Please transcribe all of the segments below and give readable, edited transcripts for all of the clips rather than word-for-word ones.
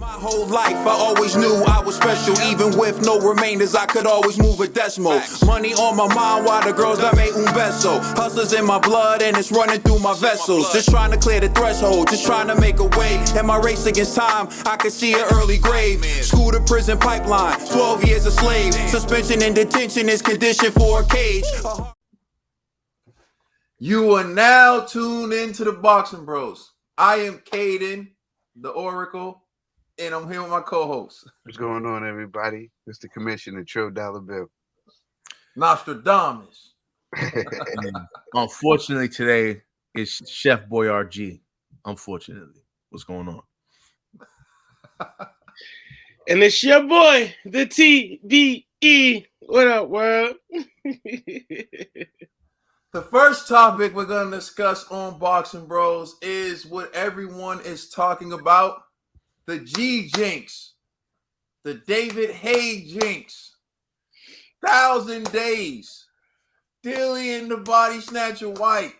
My whole life, I always knew I was special. Even with no remainders, I could always move a decimal. Money on my mind while the girls that made un beso. Hustlers in my blood and it's running through my vessels. Just trying to clear the threshold, just trying to make a way. In my race against time, I could see an early grave. School to prison pipeline, 12 years a slave. Suspension and detention is conditioned for a cage. You are now tuned into the Boxing Bros. I am Caden, the Oracle, and I'm here with my co-host. What's going on, everybody? It's the Commissioner, Trill Dollar Bill. Nostradamus. Unfortunately, today is Chef Boyardee. Unfortunately, what's going on? And it's your boy, the TDE. What up, world? The first topic we're going to discuss on Boxing Bros is what everyone is talking about. The jinx. The David Haye jinx. 1,000 days. Dillian the Body Snatcher White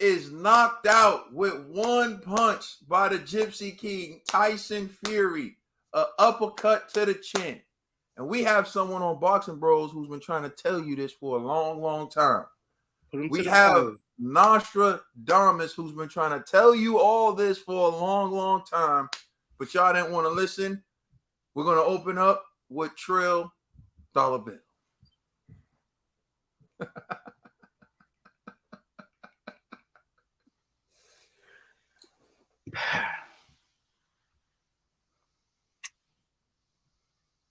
is knocked out with one punch by the Gypsy King, Tyson Fury. An uppercut to the chin. And we have someone on Boxing Bros who's been trying to tell you this for a long, long time. We have Nostradamus who's been trying to tell you all this for a long, long time, but y'all didn't want to listen. We're going to open up with Trill Dollar Bill.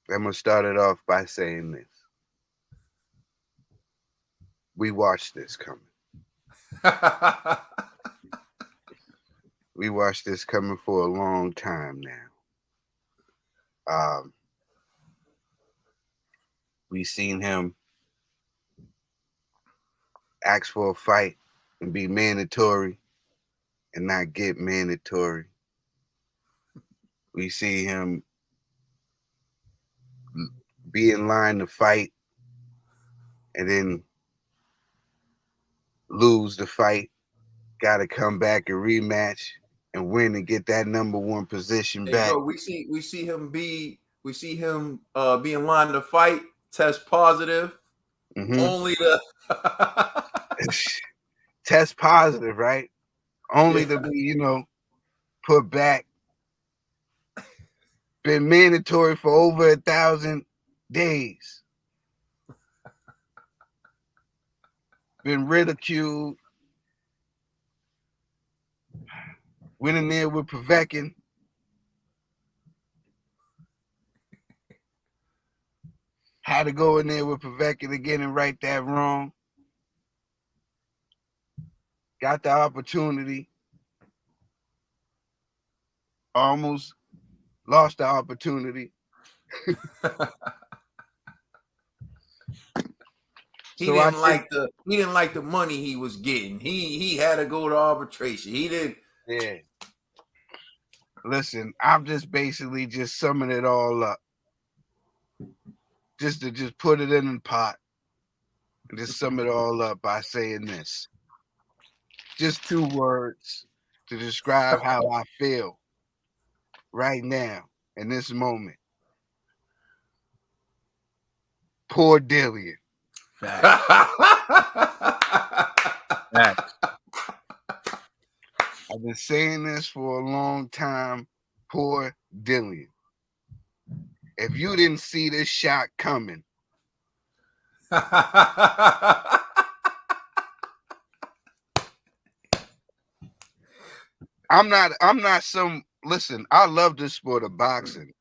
I'm going to start it off by saying this. We watched this coming. We watched this coming for a long time now. We seen him ask for a fight and be mandatory and not get mandatory. We see him be in line to fight and then lose the fight, got to come back and rematch and win and get that number one position back. Bro, we see him be in line to fight, test positive, only to test positive, right? Only to be, put back. Been mandatory for over 1,000 days. Been ridiculed. Went in there with Povetkin. Had to go in there with Povetkin again and right that wrong. Got the opportunity. Almost lost the opportunity. He didn't like the money he was getting. He had to go to arbitration. He did. Yeah. Listen, I'm just basically just summing it all up. Just to put it in the pot. And just sum it all up by saying this. Just 2 words to describe how I feel right now in this moment. Poor Dillian. Facts. Facts. I've been saying this for a long time. Poor Dillian. If you didn't see this shot coming, I'm not some, listen, I love this sport of boxing,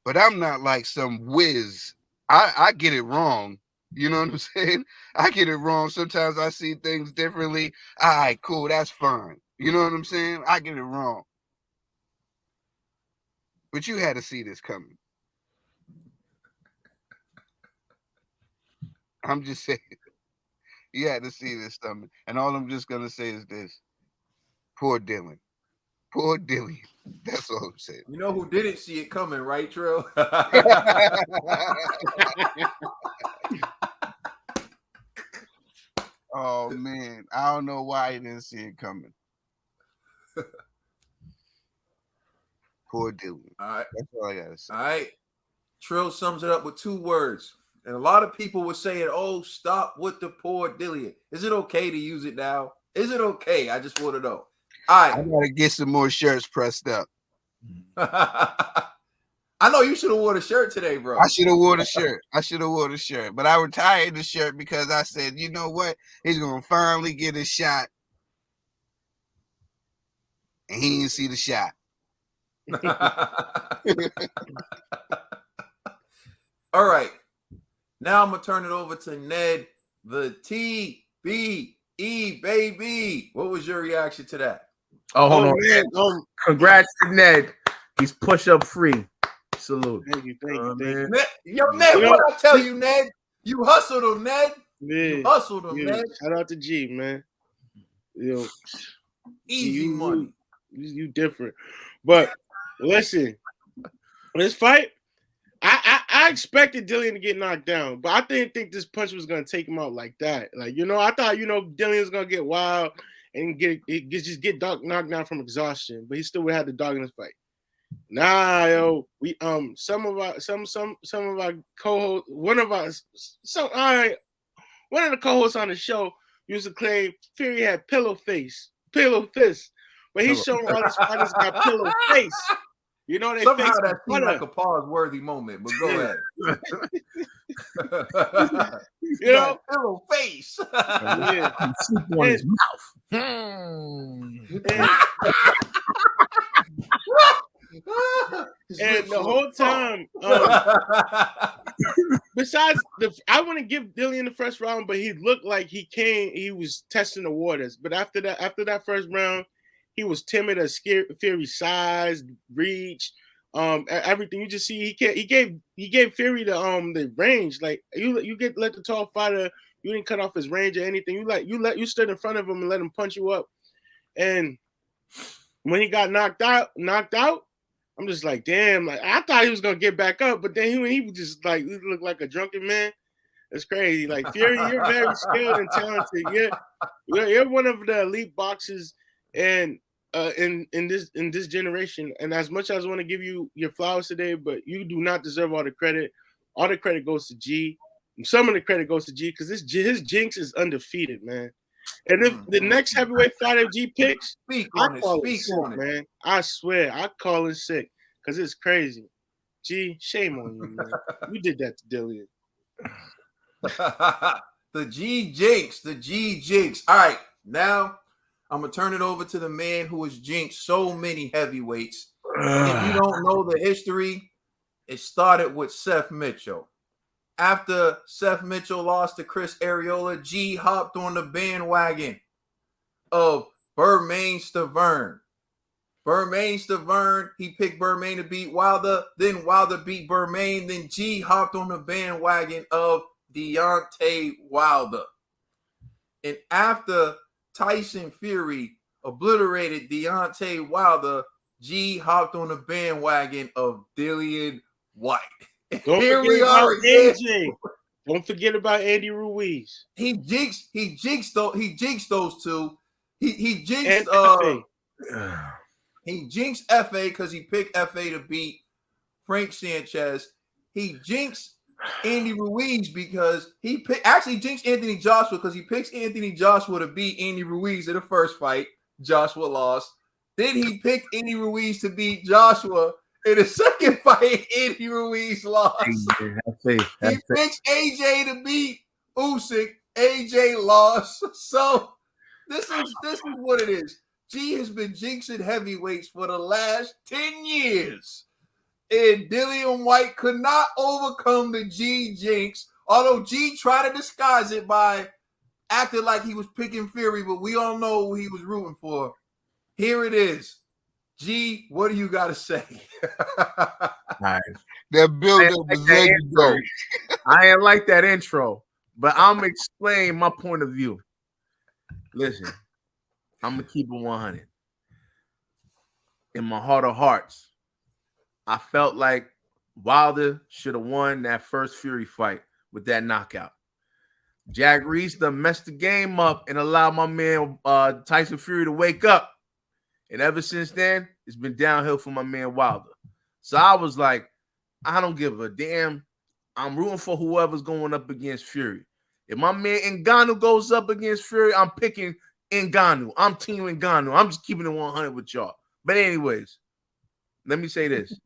but I'm not like some whiz. I get it wrong. You know what I'm saying? I get it wrong. Sometimes I see things differently. All right, cool. That's fine. You know what I'm saying? I get it wrong. But you had to see this coming. I'm just saying. You had to see this coming. And all I'm just going to say is this. Poor Dillian. Poor Dillian. That's all I'm saying. You know who didn't see it coming, right, Trill? Oh, man. I don't know why he didn't see it coming. Poor Dillian. All right. That's all I gotta say. All right. Trill sums it up with 2 words. And a lot of people were saying, oh, stop with the poor Dillian. Is it okay to use it now? Is it okay? I just want to know. All I right. gotta get some more shirts pressed up. I know you should have worn a shirt today, bro. I should have worn a shirt. But I retired the shirt because I said, you know what? He's gonna finally get a shot. And he didn't see the shot. All right. Now I'm gonna turn it over to Ned, the TBE baby. What was your reaction to that? Oh, hold on. man. Congrats to Ned. He's push-up free. Salute. Thank you. Ned, Ned, what I tell you, Ned? You hustled him, Ned. You hustled him, Ned. Shout out to G, man. Easy money. You different. But listen, this fight, I expected Dillian to get knocked down, but I didn't think this punch was gonna take him out like that. Like, I thought, Dillian was gonna get wild and get knocked down from exhaustion, but he still would have the dog in his fight. Nah, yo, we some of our co-hosts, one of the co-hosts on the show used to claim Fury had pillow fist, but he's showing all his fighters got pillow face. They Somehow face that seemed like a pause-worthy moment, but go ahead. Pillow face. Yeah. Sleep on his mouth. And the whole time, besides I want to give Dillian the first round, but he looked like he was testing the waters. But after that first round, he was timid as Fury's size, reach, everything. You just see he gave Fury the range. Like you let the tall fighter, you didn't cut off his range or anything. You stood in front of him and let him punch you up. And when he got knocked out, I'm just like, damn. Like I thought he was gonna get back up, but then he was just like, he looked like a drunken man. It's crazy. Like Fury, you're very skilled and talented. You're one of the elite boxers and in this generation. And as much as I want to give you your flowers today, but you do not deserve all the credit. All the credit goes to G. Some of the credit goes to G because his jinx is undefeated, man. And if the next heavyweight fighter G picks, Speak I on call it. it sick, man. I swear, I call it sick because it's crazy. G, shame on you, man. You did that to Dillian. The G jinx. All right, now I'm gonna turn it over to the man who has jinxed so many heavyweights. If you don't know the history, it started with Seth Mitchell. After Seth Mitchell lost to Chris Arreola, G hopped on the bandwagon of Bermain Stavern. He picked Bermain to beat Wilder. Then Wilder beat Bermain. Then G hopped on the bandwagon of Deontay Wilder. And after Tyson Fury obliterated Deontay Wilder, G hopped on the bandwagon of Dillian White. Here we are again. AJ. Don't forget about Andy Ruiz. He jinxed those two. He jinxed he jinxed FA because he picked FA to beat Frank Sanchez. He jinxed Andy Ruiz because he jinxed Anthony Joshua because he picks Anthony Joshua to beat Andy Ruiz in the first fight. Joshua lost. Then he picked Andy Ruiz to beat Joshua in the second fight. Andy Ruiz lost. He picked AJ to beat Usyk. AJ lost. So this is what it is. G has been jinxing heavyweights for the last 10 years. And Dillian White could not overcome the G jinx, although G tried to disguise it by acting like he was picking Fury, but we all know who he was rooting for. Here it is. G, what do you got to say? Nice. That build-up was legendary. I ain't like that intro, but I'm going to explain my point of view. Listen, I'm going to keep it 100. In my heart of hearts, I felt like Wilder should have won that first Fury fight with that knockout. Jack Reese done messed the game up and allowed my man Tyson Fury to wake up. And ever since then, it's been downhill for my man Wilder. So I was like, I don't give a damn. I'm rooting for whoever's going up against Fury. If my man Ngannou goes up against Fury, I'm picking Ngannou. I'm team Ngannou. I'm just keeping it 100 with y'all. But anyways, let me say this.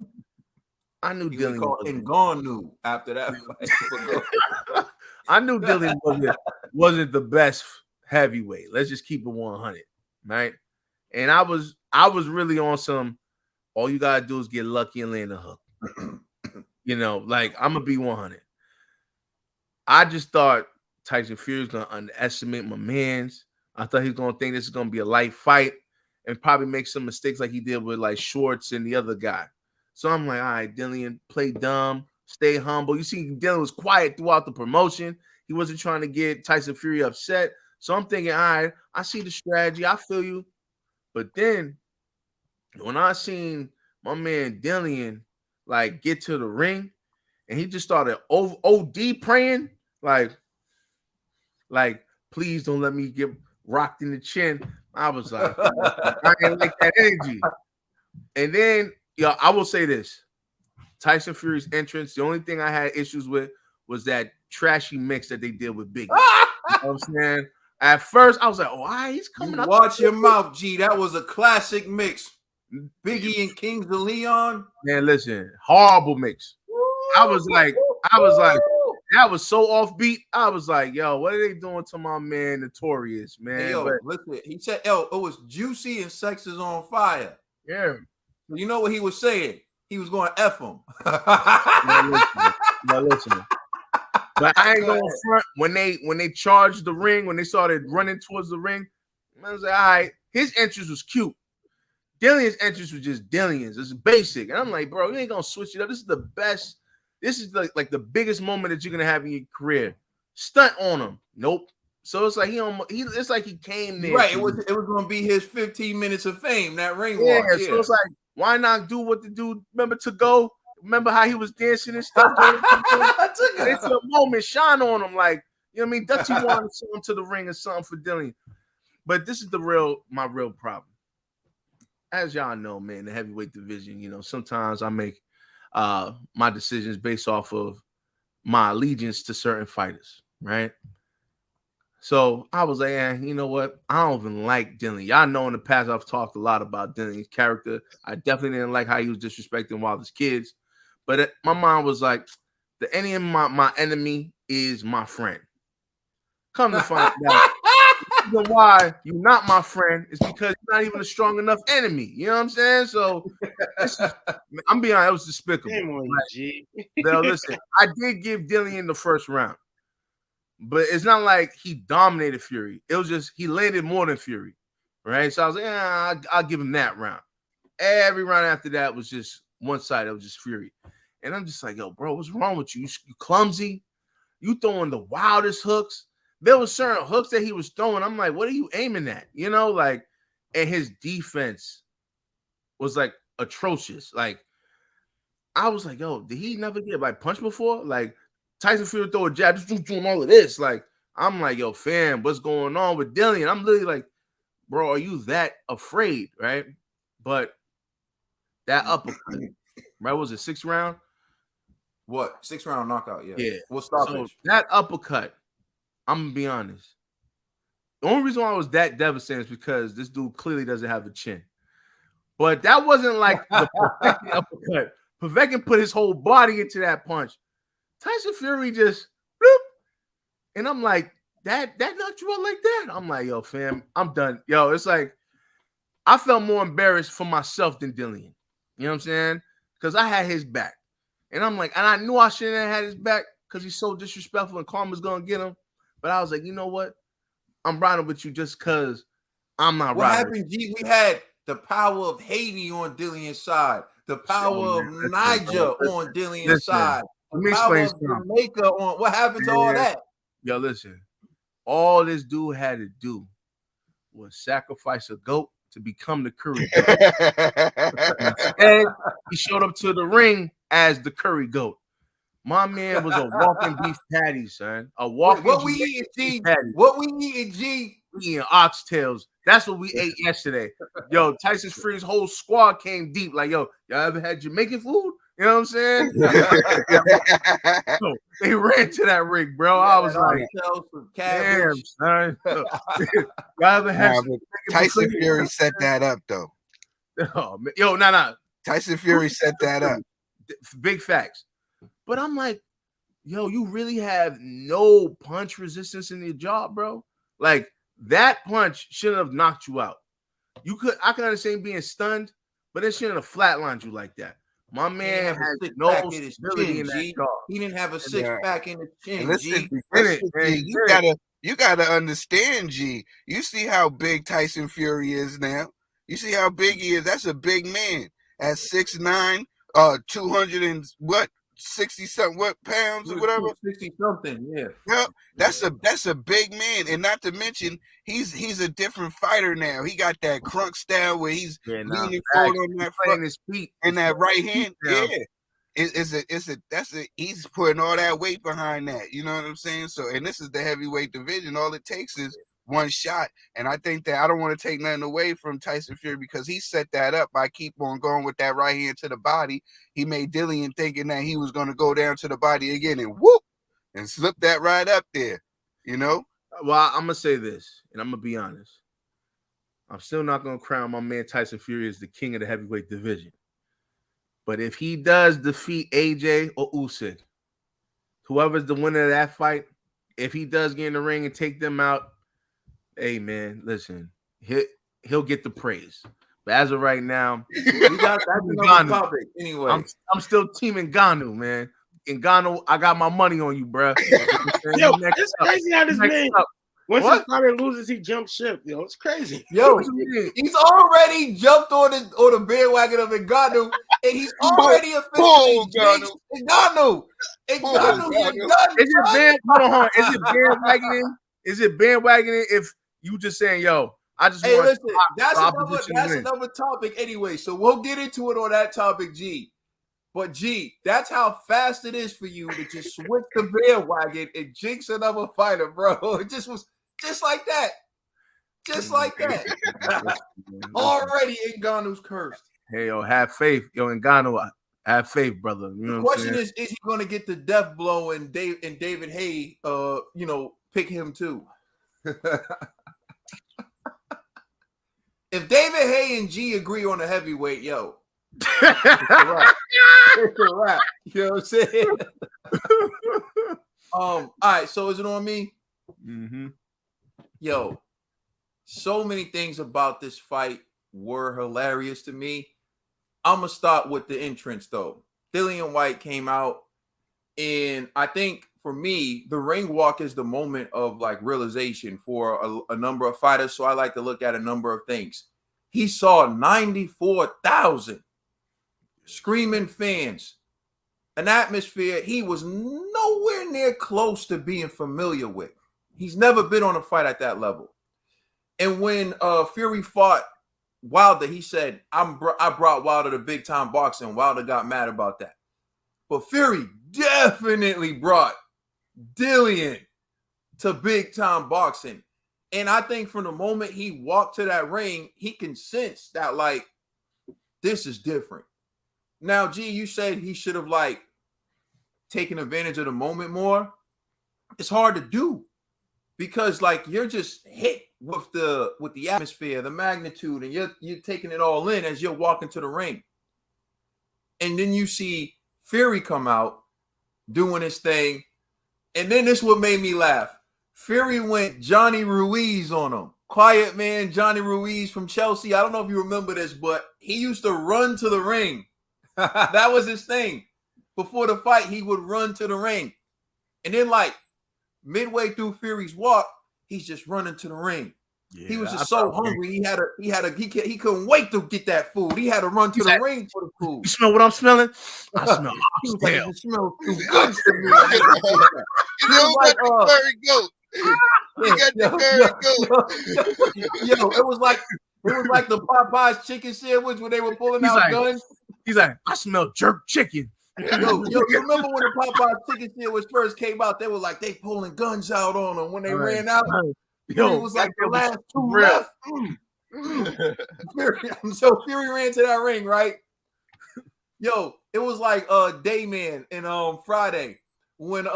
I knew Dillian Ngannou after that fight. I knew Dillian wasn't the best heavyweight. Let's just keep it 100, right? And I was really on some, all you gotta do is get lucky and land a hook. You know, like I'm gonna be 100. I just thought Tyson Fury was gonna underestimate my mans. I thought he was gonna think this is gonna be a light fight and probably make some mistakes like he did with like Schwartz and the other guy. So I'm like, all right, Dillian, play dumb, stay humble. You see, Dillian was quiet throughout the promotion. He wasn't trying to get Tyson Fury upset. So I'm thinking, all right, I see the strategy. I feel you. But then when I seen my man Dillian like get to the ring and he just started OD praying, like, please don't let me get rocked in the chin. I was like, I didn't like that energy. And then, I will say this. Tyson Fury's entrance, the only thing I had issues with was that trashy mix that they did with Biggie. You know what I'm saying? At first, I was like, oh, he's coming up. Watch your mouth, G. That was a classic mix. Biggie and Kings of Leon. Man, listen, horrible mix. I was like, that was so offbeat. I was like, yo, what are they doing to my man Notorious, man? Hey, yo, listen, he said, it was juicy and sex is on fire. Yeah. You know what he was saying? He was going to F him. Listen. But I ain't going front. When they charged the ring, when they started running towards the ring, I was like, all right. His entrance was cute. Dillian's entrance was just Dillian's. It's basic. And I'm like, bro, you ain't going to switch it up. This is the best. This is like the biggest moment that you're going to have in your career. Stunt on him. Nope. So it's like it's like he came there. Right. It was going to be his 15 minutes of fame, that ring walk. Yeah. So it's like, why not do what the dude, remember To Go? Remember how he was dancing and stuff? It's a moment, shine on him. Like, you know what I mean? Dutchy wanted to send him to the ring or something for Dillian. But this is my real problem. As y'all know, man, the heavyweight division, sometimes I make my decisions based off of my allegiance to certain fighters, right? So I was like, you know what? I don't even like Dillian. Y'all know in the past I've talked a lot about Dillian's character. I definitely didn't like how he was disrespecting Wilder's kids. But my mind was like, the enemy of my enemy is my friend. Come to find out, the reason why you're not my friend is because you're not even a strong enough enemy. You know what I'm saying? So I'm being honest, it was despicable. Now, listen, I did give Dillian the first round. But it's not like he dominated Fury. It was just he landed more than Fury, right? So I was like, I'll give him that round. Every round after that was just one side. It was just Fury. And I'm just like, yo, bro, what's wrong with you? You clumsy. You throwing the wildest hooks. There were certain hooks that he was throwing. I'm like, what are you aiming at? And his defense was like atrocious. Like, I was like, yo, did he never get like punched before? Like, Tyson Fury throw a jab, just doing all of this. Like, I'm like, yo, fam, what's going on with Dillian? I'm literally like, bro, are you that afraid, right? But that uppercut, right? Was it 6th round? What? 6th round knockout, yeah. Yeah. We'll stop So it. that uppercut, I'm going to be honest. The only reason why I was that devastated is because this dude clearly doesn't have a chin. But that wasn't like the Povetkin uppercut. Povetkin put his whole body into that punch. Tyson Fury just bloop, and I'm like, that knocked you out like that? I'm like, yo, fam, I'm done. Yo, it's like I felt more embarrassed for myself than Dillian. You know what I'm saying? Because I had his back. And I'm like, and I knew I shouldn't have had his back because he's so disrespectful and karma's gonna get him. But I was like, you know what? I'm riding with you just because I'm not what riding. What happened, G? We had the power of Haiti on Dillian's side, the power of Niger on Dillian's side. Let me explain something. Jamaica on what happened to all that? Yo, listen. All this dude had to do was sacrifice a goat to become the curry goat. And he showed up to the ring as the curry goat. My man was a walking beef patty, son. A walking What we eating, G? What we eating, G? We eating oxtails, That's what we ate yesterday. Yo, Tyson Fury's whole squad came deep. Like, yo, y'all ever had Jamaican food? You know what I'm saying? So they ran to that rig, bro. I was like, damn, son. Y'all ever had Tyson Fury set that up, though. Oh, yo, nah. Tyson Fury set that up. Big facts. But I'm like, yo, you really have no punch resistance in your jaw, bro. Like, that punch shouldn't have knocked you out. I can understand being stunned, but it shouldn't have flatlined you like that. My man has no stability in that jaw. He didn't have a six-pack in the chin, Listen, G. you gotta understand, G. You see how big Tyson Fury is now. You see how big he is. That's a big man at 6'9", 200 and what? 60-something pounds or whatever. 60-something, yeah. Yep, that's a big man, and not to mention he's a different fighter now. He got that crunk style where he's leaning forward on that front his feet and that right hand. Yeah, he's putting all that weight behind that. You know what I'm saying? So, and this is the heavyweight division. All it takes is one shot, and I think that I don't want to take nothing away from Tyson Fury because he set that up by keep on going with that right hand to the body. He made Dillian thinking that he was going to go down to the body again and whoop and slip that right up there, you know. Well, I'm gonna say this, and I'm gonna be honest. I'm still not gonna crown my man Tyson Fury as the king of the heavyweight division. But if he does defeat AJ or Usyk, whoever's the winner of that fight, if he does get in the ring and take them out, hey man, listen, he'll get the praise. But as of right now, we got another topic anyway. I'm still team Ngannou, man. Ngannou, I got my money on you, bro. Yo, it's crazy how this man, once his father loses, he jumps ship. Yo, it's crazy. Yo, he's already jumped on the bandwagon of Ngannou, and he's already officially Ngannou. Is it bandwagoning if you just saying, yo, I just want listen, that's another topic anyway. So we'll get into it on that topic, G. But G, that's how fast it is for you to just switch the bandwagon and jinx another fighter, bro. It just was just like that. Just like that. Already Ngannou's cursed. Hey, yo, have faith. Yo, Ngannou, have faith, brother. You know the question is he going to get the death blow and David Haye, pick him too? If David Haye and G agree on a heavyweight, yo, it's a wrap. You know what I'm saying? All right, so is it on me? Mm-hmm. Yo, so many things about this fight were hilarious to me. I'm gonna start with the entrance though. Dillian White came out, and I think for me, the ring walk is the moment of like realization for a number of fighters. So I like to look at a number of things. He saw 94,000 screaming fans, an atmosphere he was nowhere near close to being familiar with. He's never been on a fight at that level. And when Fury fought Wilder, he said, I brought Wilder to big time boxing. Wilder got mad about that. But Fury definitely brought Dillian to big time boxing. And I think from the moment he walked to that ring, he can sense that, like, this is different. Now, G, you said he should have, like, taken advantage of the moment more. It's hard to do because, like, you're just hit with the atmosphere, the magnitude, and you're taking it all in as you're walking to the ring. And then you see Fury come out doing his thing. And then this what made me laugh. Fury went Johnny Ruiz on him. Quiet man Johnny Ruiz from Chelsea. I don't know if you remember this, but he used to run to the ring. That was his thing. Before the fight, he would run to the ring. And then, like, midway through Fury's walk, he's just running to the ring. Yeah, he was just so hungry. He couldn't wait to get that food. He had to run to the ring for the food. You smell what I'm smelling? I smell. He was like, it smells too good to me. It was like the Popeyes chicken sandwich when they were pulling out guns. He's like, I smell jerk chicken. You remember when the Popeyes chicken sandwich first came out? They were like, they pulling guns out on them when they ran out. Fury was like the last two real. left. So Fury ran to that ring, right? Yo, it was like Dayman in Friday when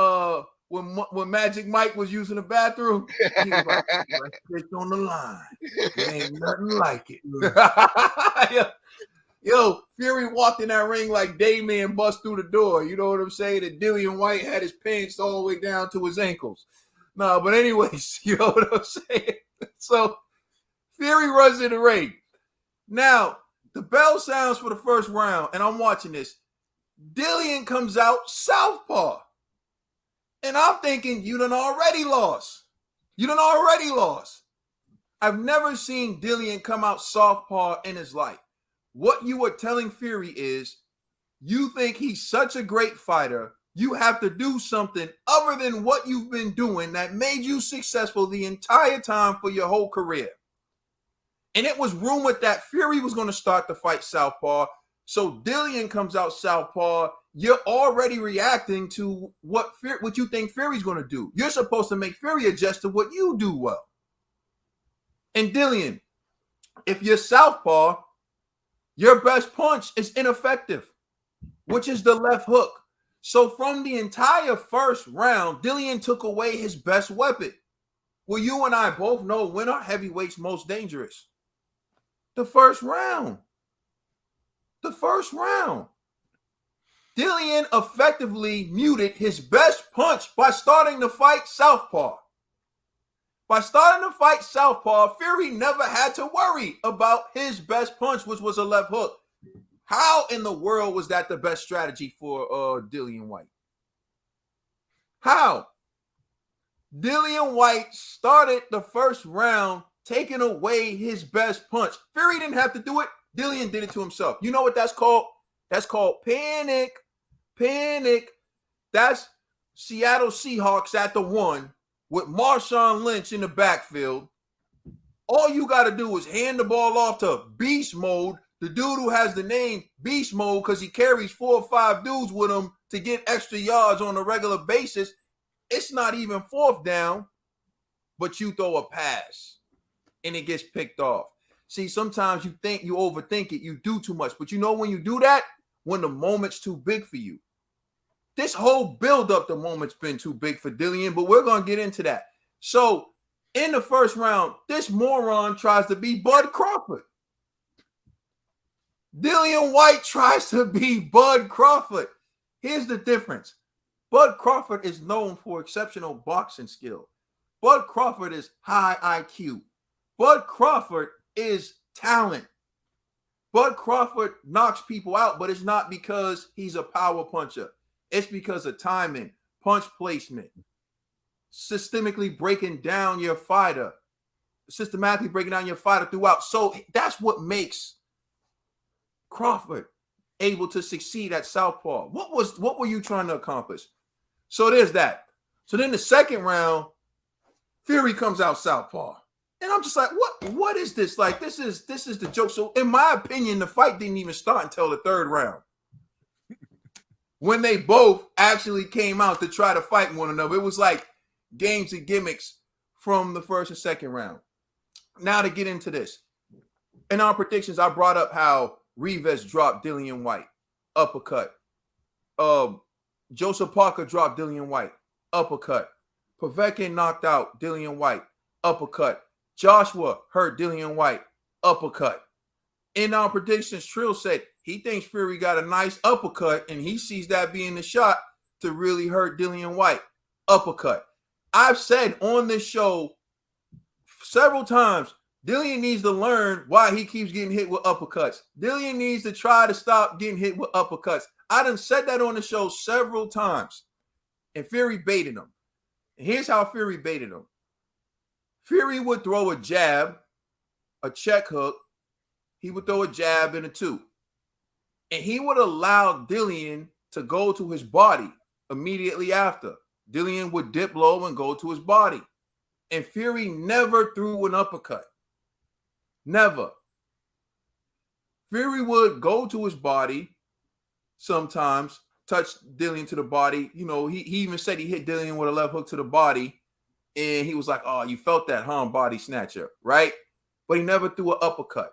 Magic Mike was using the bathroom. He was like, "Let's pitch on the line. It ain't nothing like it." Yo, Fury walked in that ring like Dayman bust through the door. You know what I'm saying? And Dillian White had his pants all the way down to his ankles. No, but anyways, you know what I'm saying? So Fury runs in the ring. Now, the bell sounds for the first round, and I'm watching this. Dillian comes out southpaw. And I'm thinking, you done already lost. I've never seen Dillian come out southpaw in his life. What you are telling Fury is, you think he's such a great fighter, you have to do something other than what you've been doing that made you successful the entire time for your whole career. And it was rumored that Fury was going to start the fight southpaw. So Dillian comes out southpaw. You're already reacting to what you think Fury's going to do. You're supposed to make Fury adjust to what you do well. And Dillian, if you're southpaw, your best punch is ineffective, which is the left hook. So from the entire first round, Dillian took away his best weapon. Well, you and I both know when are heavyweights most dangerous? The first round. Dillian effectively muted his best punch by starting the fight southpaw. Fury never had to worry about his best punch, which was a left hook. How in the world was that the best strategy for Dillian White? How? Dillian White started the first round taking away his best punch. Fury didn't have to do it. Dillian did it to himself. You know what that's called? That's called panic. That's Seattle Seahawks at the 1 with Marshawn Lynch in the backfield. All you got to do is hand the ball off to Beast Mode, the dude who has the name Beast Mode because he carries 4 or 5 dudes with him to get extra yards on a regular basis. It's not even fourth down, but you throw a pass and it gets picked off. See, sometimes you think you overthink it, you do too much. But you know when you do that? When the moment's too big for you. This whole build-up, the moment's been too big for Dillian, but we're going to get into that. So, in the first round, this moron tries to be Bud Crawford. Dillian White tries to be Bud Crawford. Here's the difference. Bud Crawford is known for exceptional boxing skill. Bud Crawford is high IQ. Bud Crawford is talent. Bud Crawford knocks people out, but it's not because he's a power puncher. It's because of timing, punch placement, systematically breaking down your fighter throughout. So that's what makes Crawford able to succeed at southpaw. What were you trying to accomplish? So there's that. So then the second round, Fury comes out southpaw. And I'm just like, what is this? Like, this is the joke. So in my opinion, the fight didn't even start until the third round. When they both actually came out to try to fight one another. It was like games and gimmicks from the first and second round. Now to get into this. In our predictions, I brought up how Rivas dropped Dillian White, uppercut. Joseph Parker dropped Dillian White, uppercut. Povetkin knocked out Dillian White, uppercut. Joshua hurt Dillian White, uppercut. In our predictions, Trill said he thinks Fury got a nice uppercut and he sees that being the shot to really hurt Dillian White, uppercut. I've said on this show several times, Dillian needs to learn why he keeps getting hit with uppercuts. Dillian needs to try to stop getting hit with uppercuts. I done said that on the show several times. And Fury baited him. And here's how Fury baited him. Fury would throw a jab, a check hook. He would throw a jab and a 2. And he would allow Dillian to go to his body immediately after. Dillian would dip low and go to his body. And Fury never threw an uppercut. Never. Fury would go to his body sometimes, touch Dillian to the body. You know, he even said he hit Dillian with a left hook to the body. And he was like, oh, you felt that, huh, body snatcher, right? But he never threw an uppercut.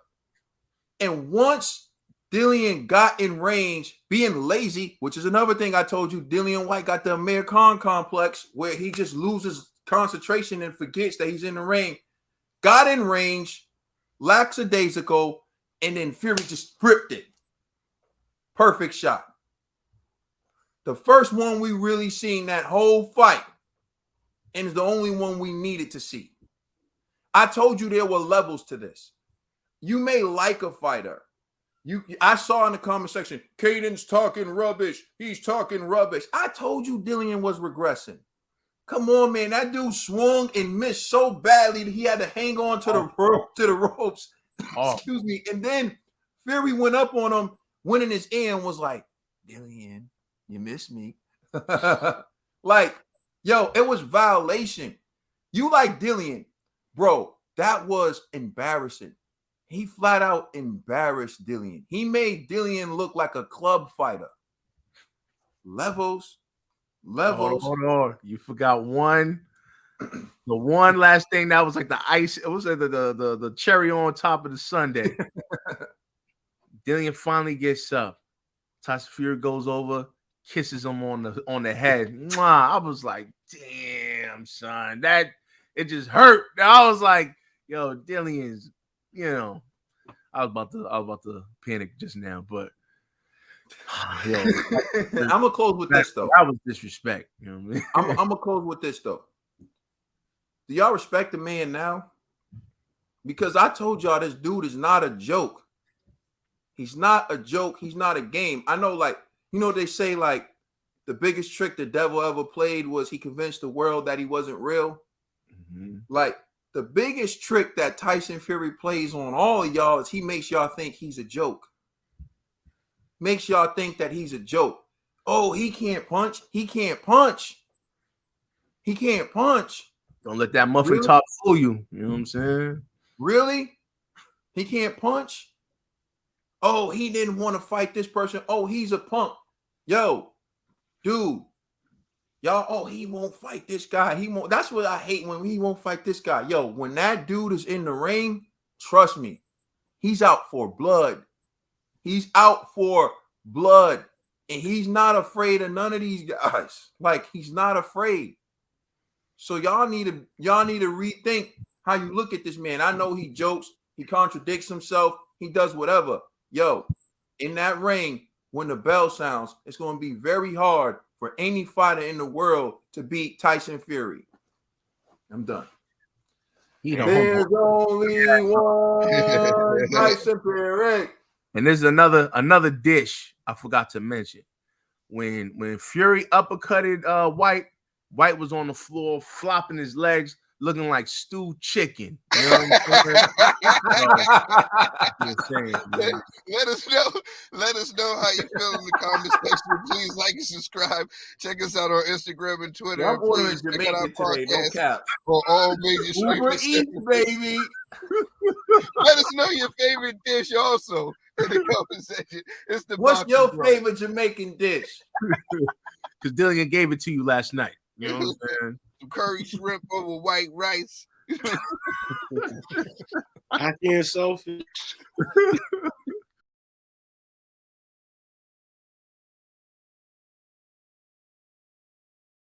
And once Dillian got in range, being lazy, which is another thing I told you, Dillian White got the Amir Khan complex where he just loses concentration and forgets that he's in the ring. Got in range, lackadaisical, and then Fury just ripped it. Perfect shot. The first one we really seen that whole fight, and it's the only one we needed to see. I told you there were levels to this. You may like a fighter. I saw in the comment section, Caden's talking rubbish. He's talking rubbish. I told you Dillian was regressing. Come on, man. That dude swung and missed so badly that he had to hang on to the ropes. Excuse me. And then Fury went up on him, went in his ear and was like, Dillian, you missed me. Like, yo, it was violation. You like Dillian. Bro, that was embarrassing. He flat out embarrassed Dillian. He made Dillian look like a club fighter. Levels. Hold on. You forgot one. The one last thing that was like the ice. It was the cherry on top of the sundae. Dillian finally gets up. Tyson Fury goes over, kisses him on the head. Mwah. I was like, damn, son, that it just hurt. I was like, yo, Dillian's, you know, I was about to panic just now, but yo, I'm gonna close with this though. That was disrespect. You know what I mean? I'm gonna close with this though. Do y'all respect the man now? Because I told y'all this dude is not a joke. He's not a joke. He's not a game. I know, like, you know, they say like the biggest trick the devil ever played was he convinced the world that he wasn't real. Mm-hmm. Like, the biggest trick that Tyson Fury plays on all of y'all is he makes y'all think he's a joke. Makes y'all think that he's a joke. Oh, he can't punch. He can't punch. He can't punch. Don't let that muffin top fool you. You know what I'm saying? Really? He can't punch? Oh, he didn't want to fight this person. Oh, he's a punk. Yo, dude. Y'all, oh, he won't fight this guy. He won't. That's what I hate, when he won't fight this guy. Yo, when that dude is in the ring, trust me, he's out for blood. He's out for blood. And he's not afraid of none of these guys. Like, he's not afraid. So y'all need to rethink how you look at this man. I know he jokes, he contradicts himself, he does whatever. Yo, in that ring, when the bell sounds, it's going to be very hard for any fighter in the world to beat Tyson Fury. I'm done. There's only one Tyson Fury. And there's another dish I forgot to mention. When Fury uppercutted White was on the floor flopping his legs, looking like stewed chicken. You know what I'm saying? Let us know how you feel in the comment section. Please like and subscribe. Check us out on Instagram and Twitter. I'm ordering Please check out our Jamaican today, no podcast cap. for all major Uber streaming Eats, baby. Let us know your favorite dish also in the comment section. It's the What's your Bro. favorite Jamaican dish? Because Dillian gave it to you last night. You know what I'm saying? Some curry shrimp over white rice. I can't selfish.